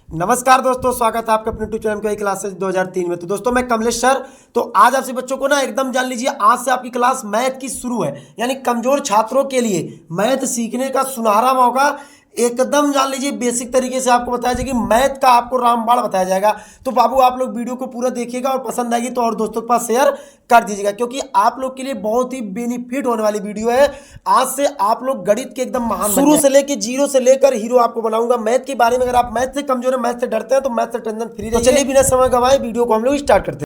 नमस्कार दोस्तों, स्वागत है आपका अपने यूट्यूब चैनल की क्लासेज 2003 में। तो दोस्तों मैं कमलेश सर। तो आज आपसे बच्चों को ना एकदम जान लीजिए, आज से आपकी क्लास मैथ की शुरू है। यानी कमजोर छात्रों के लिए मैथ सीखने का सुनहरा मौका। एकदम जान लीजिए बेसिक तरीके से आपको बताया जाएगा कि मैथ का आपको रामबाण बताया जाएगा। तो बाबू आप लोग वीडियो को पूरा देखिएगा और पसंद आएगी तो और दोस्तों के पास शेयर कर दीजिएगा, क्योंकि आप लोग के लिए बहुत ही बेनिफिट होने वाली वीडियो है। आज से आप लोग गणित के एकदम महान शुरू से लेकर जीरो से लेकर हीरो आपको बनाऊंगा मैथ के बारे में। अगर आप मैथ से कमजोर है, मैथ से डरते हैं तो मैथ से टेंशन फ्री रहिए। तो चलिए बिना समय गवाए वीडियो को हम लोग स्टार्ट करते हैं।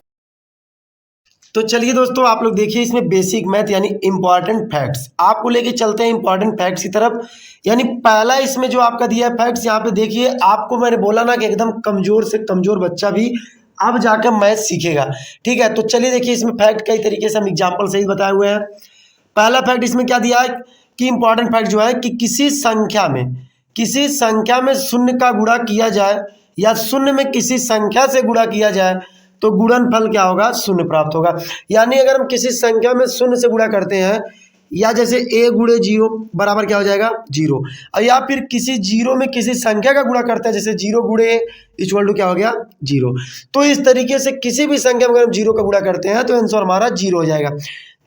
तो चलिए दोस्तों आप लोग देखिए, इसमें बेसिक मैथ यानी इंपॉर्टेंट फैक्ट्स आपको लेके चलते हैं इंपॉर्टेंट फैक्ट्स की तरफ। यानी पहला इसमें जो आपका दिया है फैक्ट्स, यहाँ पे देखिए। आपको मैंने बोला ना कि एकदम कमजोर से कमजोर बच्चा भी अब जाकर मैथ सीखेगा, ठीक है। तो चलिए देखिए, इसमें फैक्ट कई तरीके से हम एग्जाम्पल सही बताए हुए हैं। पहला फैक्ट इसमें क्या दिया है कि इंपॉर्टेंट फैक्ट जो है कि किसी संख्या में शून्य का गुणा किया जाए या शून्य में किसी संख्या से गुणा किया जाए तो गुणनफल क्या होगा, शून्य प्राप्त होगा। यानी अगर हम किसी संख्या में शून्य से गुणा करते हैं, या जैसे a गुणे जीरो बराबर क्या हो जाएगा, जीरो। और या फिर किसी जीरो में किसी संख्या का गुणा करते हैं, जैसे जीरो गुणे इक्वल टू क्या हो गया, जीरो। तो इस तरीके से किसी भी संख्या में अगर हम जीरो का गुणा करते हैं तो आंसर हमारा जीरो हो जाएगा।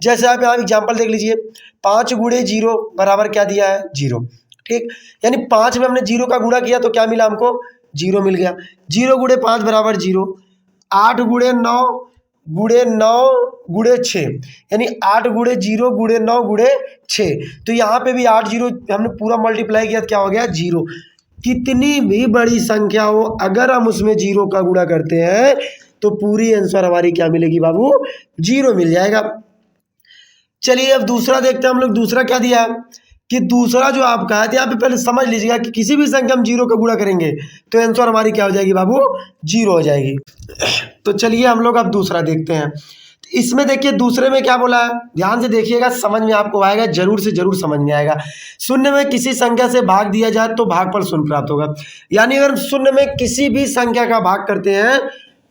जैसे आप यहाँ एग्जाम्पल देख लीजिए, 5 गुणे जीरो बराबर क्या दिया है, जीरो, ठीक। यानी 5 में हमने जीरो का गुणा किया तो क्या मिला हमको, जीरो मिल गया। 0 गुणे 5 बराबर जीरो। 8 गुणे 9 गुणे 6, यानी 8 गुणे 0 गुणे 9 गुणे 6। तो यहाँ पे भी 8 जीरो हमने पूरा मल्टीप्लाई किया तो क्या हो गया, जीरो। कितनी भी बड़ी संख्या हो, अगर हम उसमें जीरो का गुणा करते हैं तो पूरी आंसर हमारी क्या मिलेगी बाबू, जीरो मिल जाएगा। चलिए अब दूसरा देखते हैं हम लोग। दूसरा क्या दिया है कि दूसरा जो आपका है, तो यहाँ पे पहले समझ लीजिएगा कि किसी भी संख्या हम जीरो का गुणा करेंगे तो आंसर हमारी क्या हो जाएगी बाबू, जीरो हो जाएगी। तो चलिए हम लोग अब दूसरा देखते हैं। इसमें देखिए दूसरे में क्या बोला है, ध्यान से देखिएगा, समझ में आपको आएगा, जरूर से जरूर समझ में आएगा। शून्य में किसी संख्या से भाग दिया जाए तो भागफल शून्य प्राप्त होगा। यानी अगर शून्य में किसी भी संख्या का भाग करते हैं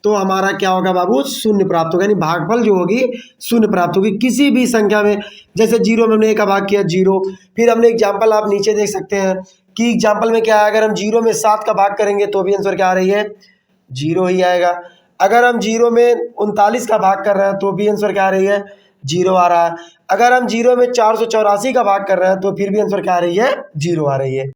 तो हमारा क्या होगा बाबू, शून्य प्राप्त होगा। यानी भागफल जो होगी शून्य प्राप्त होगी किसी भी संख्या में। जैसे जीरो में हमने एक का भाग किया, जीरो। फिर हमने एग्जाम्पल आप नीचे देख सकते हैं कि एग्जाम्पल में क्या है, अगर हम जीरो में 7 का भाग करेंगे तो भी आंसर क्या आ रही है, जीरो ही आएगा। अगर हम जीरो में 39 का भाग कर रहे हैं तो भी आंसर क्या आ रही है, जीरो आ रहा है। अगर हम जीरो में 484 का भाग कर रहे हैं तो फिर भी आंसर क्या आ रही है, जीरो आ रही है।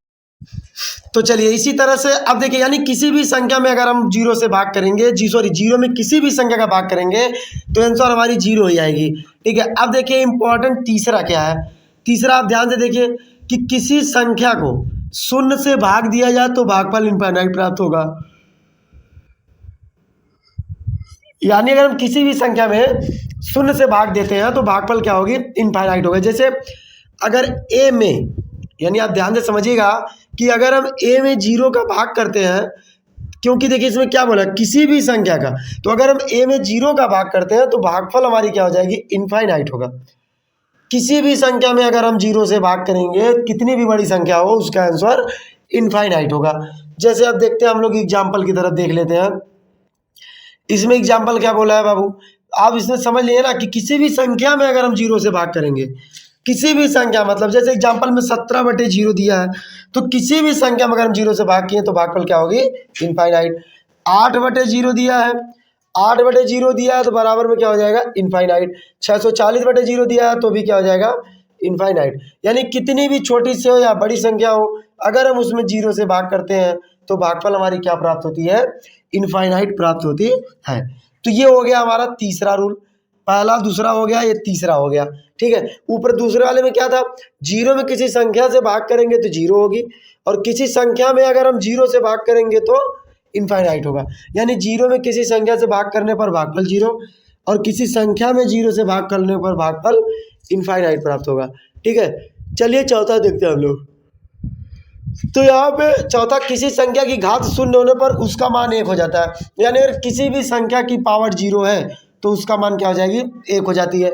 तो चलिए इसी तरह से अब देखिए, यानी किसी भी संख्या में अगर हम जीरो से भाग करेंगे, जीरो में किसी भी संख्या का भाग करेंगे तो आंसर हमारी जीरो ही आएगी, ठीक है। अब देखिए इंपॉर्टेंट तीसरा क्या है। तीसरा आप ध्यान से देखिए कि किसी संख्या को शून्य से भाग दिया जाए तो भागफल इनफाइनाइट प्राप्त होगा। यानी अगर हम किसी भी संख्या में शून्य से भाग देते हैं तो भागफल क्या होगी, इनफाइनाइट होगा। जैसे अगर a में, यानी आप ध्यान से समझिएगा कि अगर हम a में जीरो का भाग करते हैं, क्योंकि देखिए इसमें क्या बोला, किसी भी संख्या का, तो अगर हम a में जीरो का भाग करते हैं तो भागफल हमारी क्या हो जाएगी, इनफाइनाइट होगा। किसी भी संख्या में अगर हम जीरो से भाग करेंगे, कितनी भी बड़ी संख्या हो, उसका आंसर इनफाइनाइट होगा। जैसे अब देखते हैं हम लोग एग्जाम्पल की तरफ देख लेते हैं। इसमें एग्जाम्पल क्या बोला है बाबू, आप इसमें समझ लिए ना कि किसी भी संख्या में अगर हम जीरो से भाग करेंगे, किसी भी संख्या, मतलब जैसे एग्जाम्पल में 17/0 दिया है, तो किसी भी संख्या में अगर हम जीरो से भाग किए तो भागफल क्या होगी, इनफाइनाइट। 8/0 दिया है, 8/0 दिया है तो बराबर में क्या हो जाएगा, इनफाइनाइट। 640/0 दिया है तो भी क्या हो जाएगा, इनफाइनाइट। यानी कितनी भी छोटी से हो या बड़ी संख्या हो, अगर हम उसमें जीरो से भाग करते हैं तो भागफल हमारी क्या प्राप्त होती है, इनफाइनाइट प्राप्त होती है। तो ये हो गया हमारा तीसरा रूल। पहला दूसरा हो गया, ये तीसरा हो गया, ठीक है। ऊपर दूसरे वाले में क्या था, जीरो में किसी संख्या से भाग करेंगे तो जीरो होगी, और किसी संख्या में अगर हम जीरो से भाग करेंगे तो इनफाइनाइट होगा। यानी जीरो में किसी संख्या से भाग करने पर भागफल जीरो, और किसी संख्या में जीरो से भाग करने पर भागफल इनफाइनाइट प्राप्त होगा, ठीक है। चलिए चौथा देखते हैं हम लोग। तो यहाँ पे चौथा, किसी संख्या की घात शून्य होने पर उसका मान 1 हो जाता है। यानी अगर किसी भी संख्या की पावर 0 है तो उसका मान क्या हो जाएगी, 1 हो जाती है।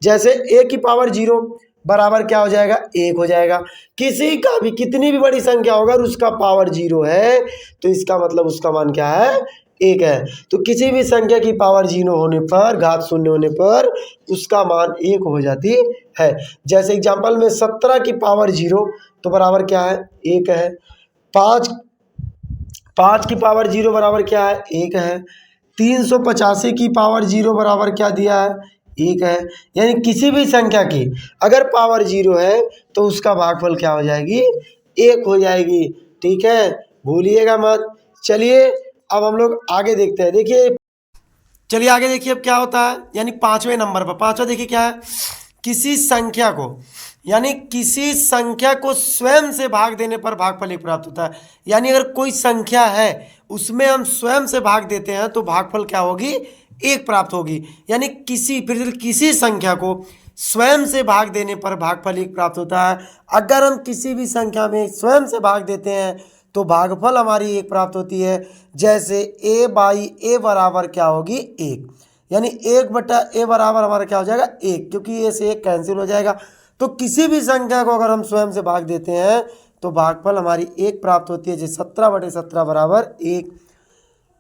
जैसे a की पावर 0 बराबर क्या हो जाएगा, 1 हो जाएगा। किसी का भी, कितनी भी बड़ी संख्या होगा और उसका पावर 0 है तो इसका मतलब उसका मान क्या है, 1 है। तो किसी भी संख्या की पावर 0 होने पर, घात शून्य होने पर उसका मान 1 हो जाती है। जैसे एग्जाम्पल में 17 की पावर 0 तो बराबर क्या है, 1 है। 5 की पावर 0 बराबर क्या है, 1 है। 385 की पावर 0 बराबर क्या दिया है, 1 है। यानी किसी भी संख्या की अगर पावर 0 है तो उसका भागफल क्या हो जाएगी, 1 हो जाएगी। ठीक है, भूलिएगा मत। चलिए अब हम लोग आगे देखते हैं। देखिए चलिए आगे देखिए अब क्या होता है। यानी 5वें नंबर पर, 5वां देखिए क्या है, किसी संख्या को, यानी किसी संख्या को स्वयं से भाग देने पर भागफल 1 प्राप्त होता है। यानी अगर कोई संख्या है उसमें हम स्वयं से भाग देते हैं तो भागफल क्या होगी, 1 प्राप्त होगी। यानी किसी संख्या को स्वयं से भाग देने पर भागफल 1 प्राप्त होता है। अगर हम किसी भी संख्या में स्वयं से भाग देते हैं तो भागफल हमारी 1 प्राप्त होती है। जैसे a/a बराबर क्या होगी, 1। यानी 1/a बराबर हमारा क्या हो जाएगा, 1, क्योंकि a से 1 कैंसिल हो जाएगा। तो किसी भी संख्या को अगर हम स्वयं से भाग देते हैं तो भागफल हमारी 1 प्राप्त होती है। जैसे 17/17 बराबर 1।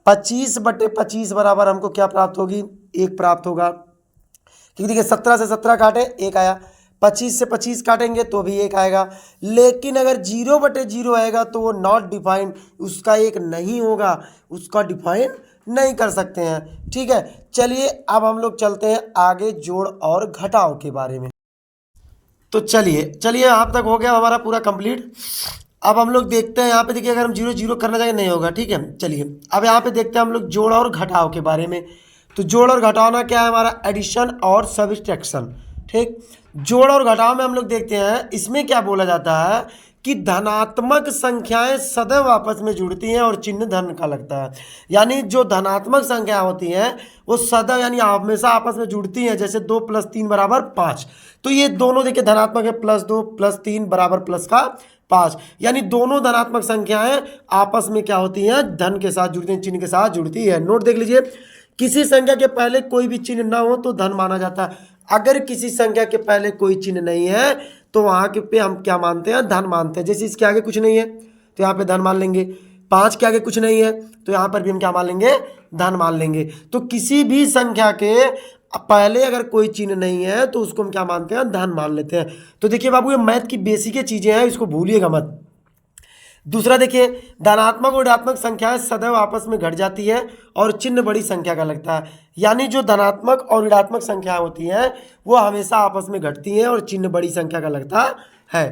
25/25 बराबर हमको क्या प्राप्त होगी, 1 प्राप्त होगा। क्योंकि देखिए 17 से 17 काटे 1 आया, 25 से 25 काटेंगे तो भी 1 आएगा। लेकिन अगर 0/0 आएगा तो वो नॉट डिफाइंड, उसका 1 नहीं होगा, उसका डिफाइन नहीं कर सकते हैं। ठीक है, चलिए अब हम लोग चलते हैं आगे जोड़ और घटाव के बारे में। तो चलिए यहाँ तक हो गया हमारा पूरा कंप्लीट। अब हम लोग देखते हैं यहाँ पे, देखिए अगर हम 0 0 करना चाहेंगे नहीं होगा। ठीक है, चलिए अब यहाँ पे देखते हैं हम लोग जोड़ और घटाव के बारे में। तो जोड़ और घटाना क्या है हमारा, एडिशन और सब्ट्रैक्शन। ठीक, जोड़ और घटाव में हम लोग देखते हैं, इसमें क्या बोला जाता है कि धनात्मक संख्याएं सदैव आपस में जुड़ती हैं और चिन्ह धन का लगता है। यानी जो धनात्मक संख्या होती हैं वो सदैव यानी हमेशा आपस में जुड़ती हैं। जैसे 2 + 3 बराबर 5, तो ये दोनों देखिए धनात्मक है, +2 + 3 बराबर +5। यानी दोनों धनात्मक संख्याएं आपस में क्या होती हैं, धन के साथ जुड़ती हैं, चिन्ह के साथ जुड़ती है। नोट देख लीजिए, किसी संख्या के पहले कोई भी चिन्ह ना हो तो धन माना जाता है। अगर किसी संख्या के पहले कोई चिन्ह नहीं है तो वहां के पे हम क्या मानते हैं, धन मानते हैं। जैसे इसके आगे कुछ नहीं है तो यहाँ पे धन मान लेंगे, 5 के आगे कुछ नहीं है तो यहाँ पर भी हम क्या मान लेंगे, धन मान लेंगे। तो किसी भी संख्या के पहले अगर कोई चिन्ह नहीं है तो उसको हम क्या मानते हैं, धन मान लेते हैं। तो देखिए बाबू, ये मैथ की बेसिक चीजें हैं, इसको भूलिएगा मत। दूसरा देखिए, धनात्मक और ऋणात्मक संख्याएं सदैव आपस में घट जाती है और चिन्ह बड़ी संख्या का लगता है। यानी जो धनात्मक और ऋणात्मक संख्याएं होती हैं वो हमेशा आपस में घटती हैं और चिन्ह बड़ी संख्या का लगता है।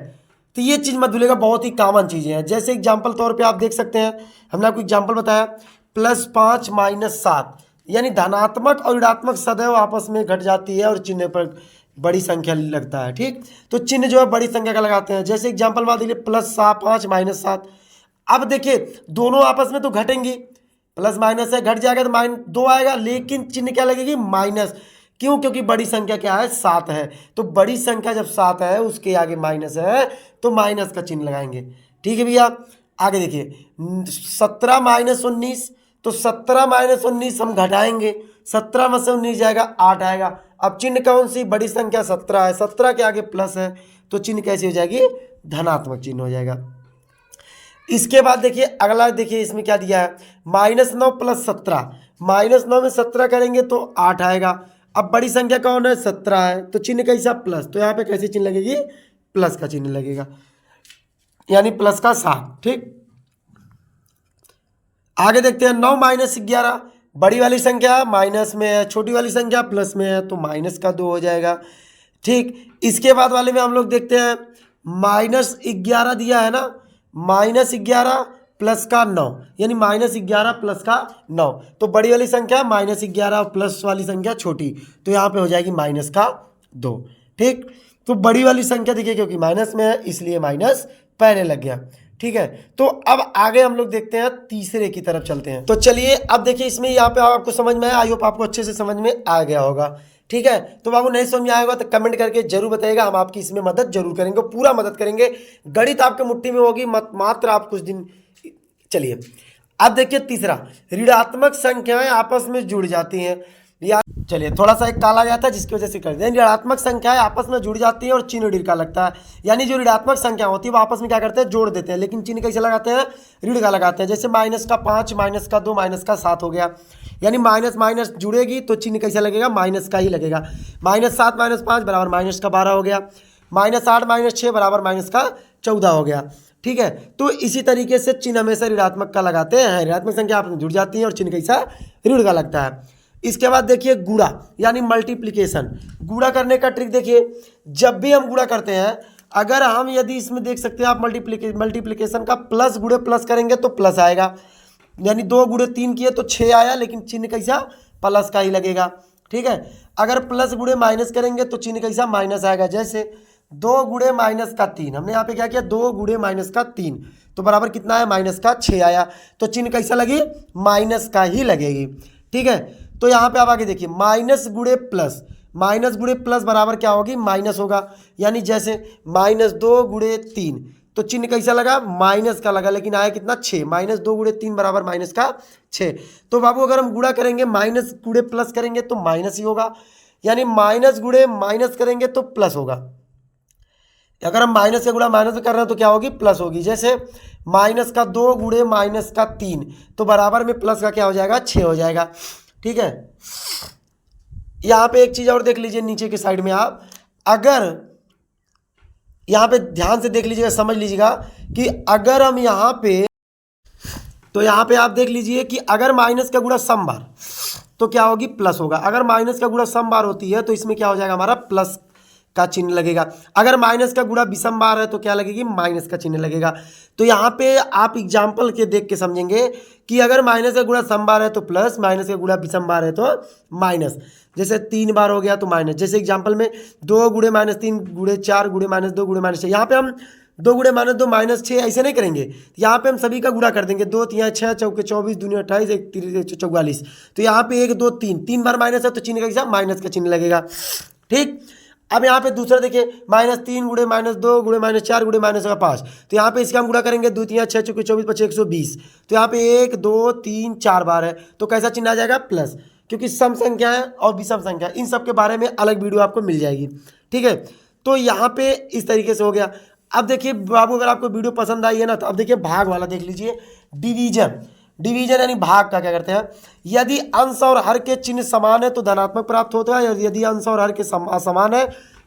तो ये चीज़ मत भूलिएगा, बहुत ही कॉमन चीज़ें हैं। जैसे एग्जाम्पल तौर पे आप देख सकते हैं, हमने आपको एग्जाम्पल बताया +5 - 7, यानी धनात्मक और ऋणात्मक सदैव आपस में घट जाती है और चिन्ह पर बड़ी संख्या लगता है। ठीक, तो चिन्ह जो है बड़ी संख्या का लगाते हैं। जैसे एग्जाम्पल मान लीजिए +5 - 7। अब देखिए दोनों आपस में तो घटेंगी, प्लस माइनस है, घट जाएगा तो -2 आएगा, लेकिन चिन्ह क्या लगेगी, माइनस। क्यों, क्योंकि बड़ी संख्या क्या है, 7 है। तो बड़ी संख्या जब 7 है उसके आगे माइनस है तो माइनस का चिन्ह लगाएंगे। ठीक है भैया, आगे देखिए 17 - 19, तो 17 - 19 हम घटाएंगे, 17 में से 19 जाएगा, 8 आएगा। अब चिन्ह कौन सी, बड़ी संख्या 17 है, 17 के आगे प्लस है तो चिन्ह कैसी हो जाएगी, धनात्मक चिन्ह हो जाएगा। इसके बाद देखिए अगला, देखिए इसमें क्या दिया है, -9 + 17, -9 में 17 करेंगे तो 8 आएगा। अब बड़ी संख्या कौन है, 17 है, तो चिन्ह कैसा, प्लस। तो यहाँ पे कैसी चिन्ह लगेगी, प्लस का चिन्ह लगेगा, यानी प्लस का 7। ठीक, आगे देखते हैं 9 - 11, बड़ी वाली संख्या माइनस में है, छोटी वाली संख्या प्लस में है तो माइनस का 2 हो जाएगा। ठीक, इसके बाद वाले में हम लोग देखते हैं -11 दिया है ना, -11 प्लस का 9, यानी -11 प्लस का 9, तो बड़ी वाली संख्या -11 प्लस वाली संख्या छोटी, तो यहाँ पे हो जाएगी माइनस का 2। ठीक, तो बड़ी वाली संख्या देखिए क्योंकि माइनस में है इसलिए माइनस पहले लग गया। ठीक है, तो अब आगे हम लोग देखते हैं, तीसरे की तरफ चलते हैं। तो चलिए अब देखिए इसमें यहाँ पे आपको समझ में आया, आई होप आपको अच्छे से समझ में आ गया होगा। ठीक है, तो बाबू नहीं समझ में आएगा तो कमेंट करके जरूर बताइएगा, हम आपकी इसमें मदद जरूर करेंगे, पूरा मदद करेंगे। गणित आपके मुट्ठी में होगी, मात्र आप कुछ दिन। चलिए अब देखिए तीसरा, ऋणात्मक संख्याएं आपस में जुड़ जाती हैं। या चलिए थोड़ा सा एक काला गया था जिसकी वजह से कर दें, ऋणात्मक संख्याएं आपस में जुड़ जाती हैं और चिन्ह ऋण का लगता है। यानी जो ऋणात्मक संख्या होती है वो आपस में क्या करते हैं, जोड़ देते हैं, लेकिन चिन्ह कैसे लगाते हैं, ऋण का लगाते हैं। जैसे -5 -2 -7 हो गया, यानी माइनस माइनस जुड़ेगी तो चिन्ह कैसा लगेगा, माइनस का ही लगेगा। -7 - 5 बराबर -12 हो गया, -8 - 6 बराबर -14 हो गया। ठीक है। तो इसी तरीके से चिन्ह हमेशा ऋणात्मक का लगाते हैं, ऋणात्मक संख्या आपस में जुड़ जाती है और चिन्ह कैसा ऋण का लगता है। इसके बाद देखिए गुणा यानी मल्टीप्लिकेशन। गुणा करने का ट्रिक देखिए, जब भी हम गुणा करते हैं, अगर हम यदि इसमें देख सकते हैं आप मल्टीप्लिकेशन का प्लस गुणे प्लस करेंगे तो प्लस आएगा, यानी 2 गुणे 3 किए तो 6 आया, लेकिन चिन्ह कैसा प्लस का ही लगेगा। ठीक है। अगर प्लस गुणे माइनस करेंगे तो चिन्ह कैसा माइनस आएगा। जैसे 2 गुणे माइनस का 3, हमने यहाँ पे क्या किया 2 गुणे माइनस का 3 तो बराबर कितना है माइनस का 6 आया, तो चिन्ह कैसा लगी माइनस का ही लगेगी। ठीक है। तो यहाँ पे आप आगे देखिए माइनस गुणे प्लस बराबर क्या होगी माइनस होगा, यानी जैसे -2 गुणे 3 तो चिन्ह कैसा लगा माइनस का लगा, लेकिन आया कितना 6, -2 गुणे 3 बराबर माइनस का 6। तो बाबू अगर हम गुणा करेंगे माइनस गुणे प्लस करेंगे तो माइनस ही होगा, यानी माइनस गुणे माइनस करेंगे तो प्लस होगा। अगर हम माइनस का गुणा माइनस कर रहे हैं तो क्या होगी प्लस होगी। जैसे -2 गुणे -3 तो बराबर में प्लस का क्या हो जाएगा 6 हो जाएगा। ठीक है। यहाँ पे एक चीज़ और देख लीजिए नीचे के साइड में आप, अगर यहाँ पे ध्यान से देख लीजिएगा समझ लीजिएगा कि अगर हम यहाँ पे, तो यहाँ पे आप देख लीजिए कि अगर माइनस का गुणा सम बार तो क्या होगी प्लस होगा। अगर माइनस का गुणा सम बार होती है तो इसमें क्या हो जाएगा हमारा प्लस का चिन्ह लगेगा। अगर माइनस का गुणा विषम बार है तो क्या लगेगी माइनस का चिन्ह लगेगा। तो यहाँ पे आप एग्जाम्पल के देख के समझेंगे कि अगर माइनस का गुणा सम बार है तो प्लस, माइनस का गुणा विषम बार है तो माइनस। जैसे 3 बार हो गया तो माइनस, जैसे एग्जाम्पल में 2 गुणे -3 गुणे 4 गुणे -2 गुणे -6, यहाँ पे हम 2 गुणे -2 -6 ऐसे नहीं करेंगे, यहाँ पे हम सभी का गुणा कर देंगे। 2 3 6 चौके 24 दूनी 28 1 3 44, तो यहाँ पे 1 2 3 बार माइनस है तो चिन्ह का हिसाब माइनस का चिन्ह लगेगा। ठीक। अब यहाँ पे दूसरा देखिए -3 गुणे -2 गुणे -4 गुणे -5, तो यहाँ पे इसका हम गुणा करेंगे 2 3 6 चौके 24 5 120, तो यहाँ पे 1 2 3 4 बार है तो कैसा चिन्ह आ जाएगा प्लस, क्योंकि सम संख्या है और विषम संख्या इन सब के बारे में अलग वीडियो आपको मिल जाएगी। ठीक है। तो यहाँ पे इस तरीके से हो गया। अब देखिए बाबू अगर आपको वीडियो पसंद आई है ना तो अब देखिए भाग वाला देख लीजिए। डिवीजन यानी भाग का क्या करते हैं, यदि अंश और हर के चिन्ह समान है तो धनात्मक प्राप्त होता है, और यदि अंश और हर के असमान है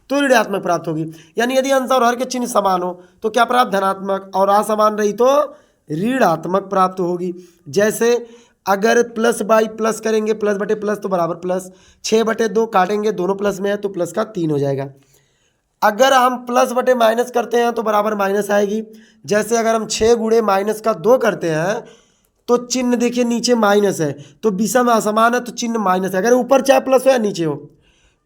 तो ऋणात्मक प्राप्त होगी। यानी यदि अंश और हर के चिन्ह समान हो तो क्या प्राप्त धनात्मक, और असमान रही तो ऋणात्मक प्राप्त होगी। जैसे अगर प्लस बाई प्लस करेंगे प्लस बटे प्लस तो बराबर प्लस, 6/2 काटेंगे दोनों प्लस में है तो प्लस का 3 हो जाएगा। अगर हम प्लस बटे माइनस करते हैं तो बराबर माइनस आएगी। जैसे अगर हम 6 गुणे -2 करते हैं तो चिन्ह देखिए नीचे माइनस है तो विषम असमान है तो चिन्ह माइनस है, अगर ऊपर चाहे प्लस हो या नीचे हो।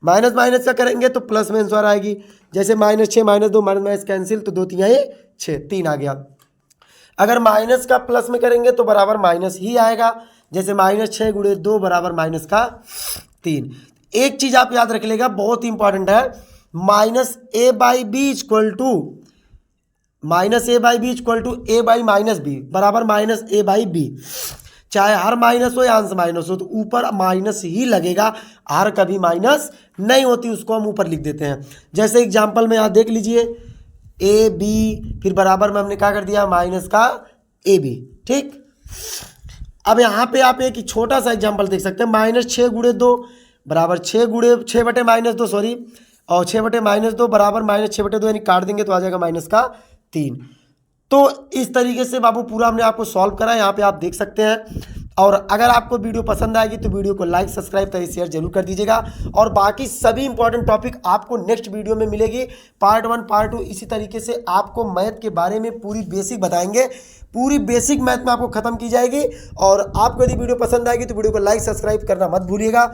माइनस का करेंगे तो प्लस में आंसर आएगी। जैसे -6 -2 माइनस कैंसिल तो 2 3 6 3 आ गया। अगर माइनस का प्लस में करेंगे तो बराबर माइनस ही आएगा। जैसे -6 गुणे 2 बराबर माइनस का 3। एक चीज़ आप याद रख लेगा बहुत ही इंपॉर्टेंट है, -a/b इक्वल टू -a/b बराबर -a/b। चाहे हर माइनस हो या अंश माइनस हो तो ऊपर माइनस ही लगेगा, हर कभी माइनस नहीं होती, उसको हम ऊपर लिख देते हैं। जैसे एग्जाम्पल में यहाँ देख लीजिए AB फिर बराबर में हमने क्या कर दिया माइनस का AB। ठीक। अब यहाँ पे आप एक छोटा सा एग्जाम्पल देख सकते हैं, -6 गुणे 2 बराबर 6 बटे -2 सॉरी, और 6 बटे -2 बराबर -6/2 यानी काट देंगे तो आ जाएगा माइनस का 3। तो इस तरीके से बाबू पूरा हमने आपको सॉल्व करा, यहाँ पे आप देख सकते हैं। और अगर आपको वीडियो पसंद आएगी तो वीडियो को लाइक सब्सक्राइब तथा शेयर जरूर कर दीजिएगा। और बाकी सभी इंपॉर्टेंट टॉपिक आपको नेक्स्ट वीडियो में मिलेगी, पार्ट 1 पार्ट 2। इसी तरीके से आपको मैथ के बारे में पूरी बेसिक बताएंगे, पूरी बेसिक मैथ में आपको खत्म की जाएगी। और आपको यदि वीडियो पसंद आएगी तो वीडियो को लाइक सब्सक्राइब करना मत भूलिएगा।